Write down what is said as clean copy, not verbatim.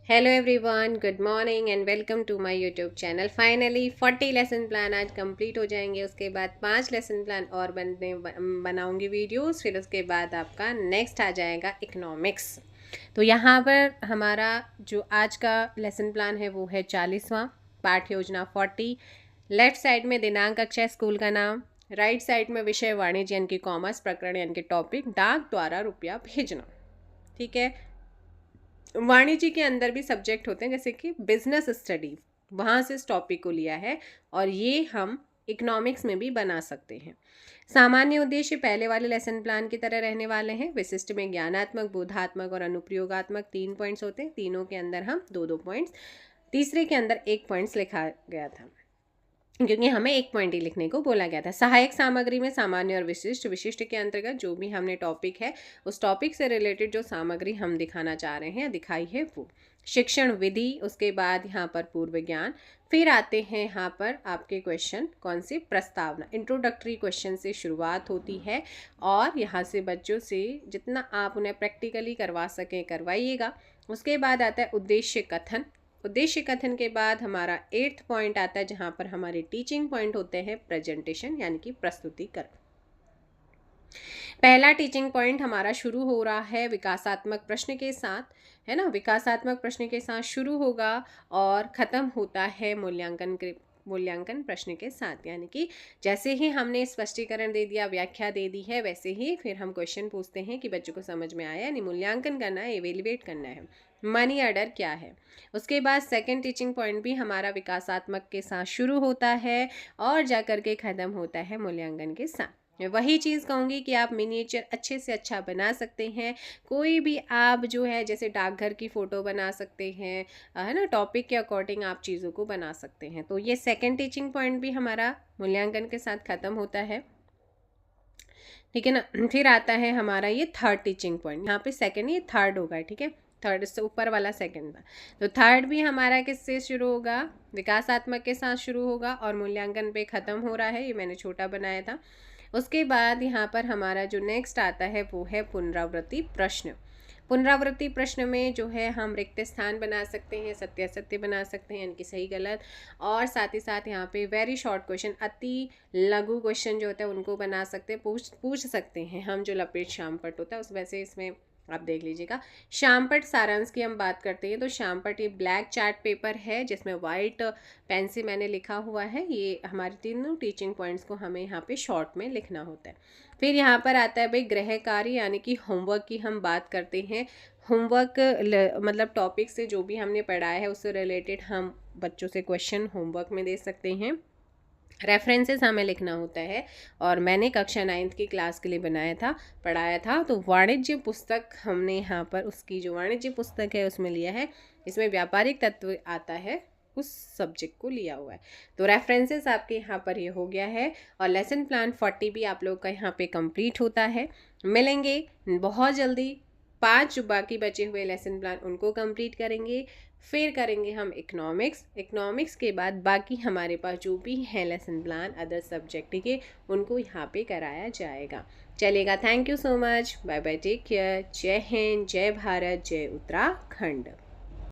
Hello everyone, good morning and welcome to my YouTube channel. Finally 40 lesson plan आज complete हो जाएंगे। उसके बाद 5 लेसन प्लान और बनाऊंगी वीडियोस। फिर उसके बाद आपका नेक्स्ट आ जाएगा इकोनॉमिक्स। तो यहाँ पर हमारा जो आज का लेसन प्लान है वो है 40वां, पाठ योजना 40। लेफ्ट साइड में दिनांक, कक्षा, स्कूल का नाम, राइट साइड में विषय वाणिज्य यानी कि कॉमर्स, प्रकरण यानी कि टॉपिक, डाक द्वारा रुपया भेजना। ठीक है। वाणिज्य के अंदर भी सब्जेक्ट होते हैं जैसे कि बिजनेस स्टडी, वहाँ से इस टॉपिक को लिया है और ये हम इकोनॉमिक्स में भी बना सकते हैं। सामान्य उद्देश्य पहले वाले लेसन प्लान की तरह रहने वाले हैं। विशिष्ट में ज्ञानात्मक, बोधात्मक और अनुप्रयोगात्मक 3 पॉइंट्स होते हैं। तीनों के अंदर हम 2-2 पॉइंट्स, तीसरे के अंदर 1 पॉइंट्स लिखा गया था क्योंकि हमें 1 पॉइंट ही लिखने को बोला गया था। सहायक सामग्री में सामान्य और विशिष्ट, विशिष्ट के अंतर्गत जो भी हमने टॉपिक है उस टॉपिक से रिलेटेड जो सामग्री हम दिखाना चाह रहे हैं, दिखाई है वो। शिक्षण विधि, उसके बाद यहाँ पर पूर्व ज्ञान, फिर आते हैं यहाँ पर आपके क्वेश्चन कौन से, प्रस्तावना, इंट्रोडक्टरी क्वेश्चन से शुरुआत होती है और यहाँ से बच्चों से जितना आप उन्हें प्रैक्टिकली करवा सकें करवाइएगा। उसके बाद आता है उद्देश्य कथन। उद्देश्य कथन के बाद हमारा 8th पॉइंट आता है जहाँ पर हमारे टीचिंग पॉइंट होते हैं प्रेजेंटेशन यानी कि प्रस्तुतिकरण। पहला टीचिंग पॉइंट हमारा शुरू हो रहा है विकासात्मक प्रश्न के साथ, है ना। विकासात्मक प्रश्न के साथ शुरू होगा और ख़त्म होता है मूल्यांकन प्रश्न के साथ। यानी कि जैसे ही हमने स्पष्टीकरण दे दिया, व्याख्या दे दी है, वैसे ही फिर हम क्वेश्चन पूछते हैं कि बच्चों को समझ में आया, यानी मूल्यांकन करना है, एवेल्युएट करना है, मनी ऑर्डर क्या है। उसके बाद सेकंड टीचिंग पॉइंट भी हमारा विकासात्मक के साथ शुरू होता है और जाकर के ख़त्म होता है मूल्यांकन के साथ। मैं वही चीज़ कहूँगी कि आप मिनिएचर अच्छे से अच्छा बना सकते हैं। कोई भी आप जो है जैसे डाकघर की फ़ोटो बना सकते हैं, है ना, टॉपिक के अकॉर्डिंग आप चीज़ों को बना सकते हैं। तो ये सेकंड टीचिंग पॉइंट भी हमारा मूल्यांकन के साथ ख़त्म होता है, ठीक है ना। फिर आता है हमारा ये थर्ड टीचिंग पॉइंट। यहाँ पे सेकंड, ये थर्ड होगा, ठीक है। थर्ड से ऊपर वाला सेकंड था। तो थर्ड भी हमारा किससे शुरू होगा, विकासात्मक के साथ शुरू होगा और मूल्यांकन पे ख़त्म हो रहा है। ये मैंने छोटा बनाया था। उसके बाद यहाँ पर हमारा जो नेक्स्ट आता है वो है पुनरावृत्ति प्रश्न। पुनरावृत्ति प्रश्न में जो है हम रिक्त स्थान बना सकते हैं, सत्य असत्य बना सकते हैं, इनकी सही गलत, और साथ ही साथ यहाँ पे वेरी शॉर्ट क्वेश्चन, अति लघु क्वेश्चन जो होता है उनको बना सकते हैं, पूछ सकते हैं हम। जो लपेट शामपट होता है उस वैसे इसमें आप देख लीजिएगा। शामपट सारांश की हम बात करते हैं तो शामपट ये ब्लैक चार्ट पेपर है जिसमें वाइट पेन से मैंने लिखा हुआ है। ये हमारे तीनों टीचिंग पॉइंट्स को हमें यहाँ पे शॉर्ट में लिखना होता है। फिर यहाँ पर आता है भाई गृह कार्य यानी कि होमवर्क की हम बात करते हैं। होमवर्क मतलब टॉपिक से जो भी हमने पढ़ाया है उससे रिलेटेड हम बच्चों से क्वेश्चन होमवर्क में दे सकते हैं। रेफरेंसेस हमें लिखना होता है और मैंने कक्षा 9th की क्लास के लिए बनाया था, पढ़ाया था। तो वाणिज्य पुस्तक हमने यहाँ पर उसकी जो वाणिज्य पुस्तक है उसमें लिया है। इसमें व्यापारिक तत्व आता है, उस सब्जेक्ट को लिया हुआ है। तो रेफरेंसेस आपके यहाँ पर ये हो गया है और लेसन प्लान 40 भी आप लोग का यहाँ पे कंप्लीट होता है। मिलेंगे बहुत जल्दी। 5 जो बाकी बचे हुए लेसन प्लान उनको कंप्लीट करेंगे। फिर करेंगे हम इकोनॉमिक्स के बाद बाकी हमारे पास जो भी है लेसन प्लान अदर सब्जेक्ट के उनको यहाँ पे कराया जाएगा। चलेगा। Thank you so much. Bye bye, take care. जय हिंद, जय भारत, जय उत्तराखंड।